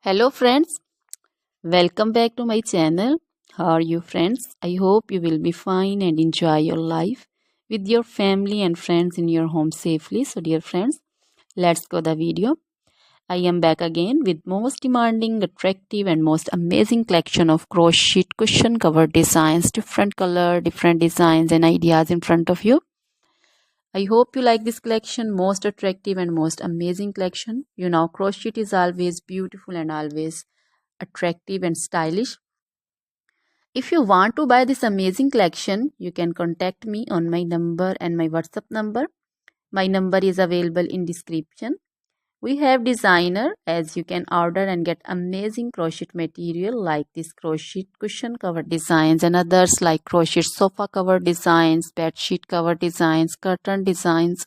Hello friends, welcome back to my channel. How are you friends? I hope you will be fine and enjoy your life with your family and friends in your home safely. So dear friends, let's go the video. I am back again with most demanding, attractive and most amazing collection of crochet cushion cover designs, different color, different designs and ideas in front of you. I hope you like this collection, most attractive and most amazing collection. You know, crochet is always beautiful and always attractive and stylish. If you want to buy this amazing collection, you can contact me on my number and my WhatsApp number. My number is available in description. We have designer as you can order and get amazing crochet material like this crochet cushion cover designs and others like crochet sofa cover designs, bed sheet cover designs, curtain designs,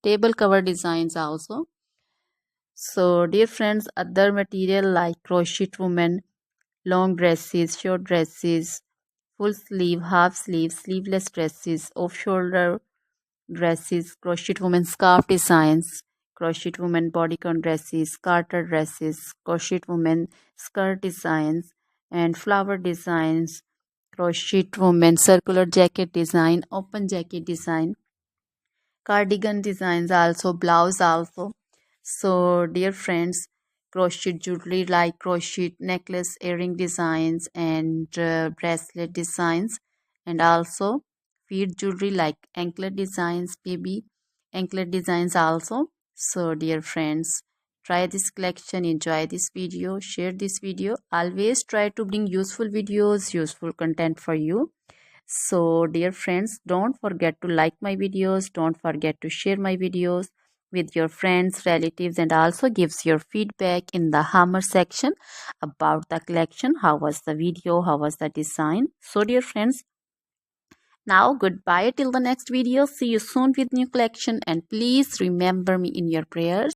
table cover designs also. So dear friends, other material like crochet women, long dresses, short dresses, full sleeve, half sleeve, sleeveless dresses, off shoulder dresses, crochet women scarf designs, crochet women bodycon dresses, garter dresses, crochet women skirt designs, and flower designs, crochet women circular jacket design, open jacket design, cardigan designs also, blouse also. So dear friends, crochet jewelry like crochet necklace, earring designs and bracelet designs, and also feet jewelry like anklet designs, baby anklet designs also. So dear friends, try this collection, enjoy this video, share this video. Always try to bring useful videos, useful content for you. So dear friends, don't forget to like my videos, don't forget to share my videos with your friends, relatives, and also gives your feedback in the hammer section about the collection. How was the video? How was the design? So dear friends, now goodbye till the next video. See you soon with new collection and please remember me in your prayers.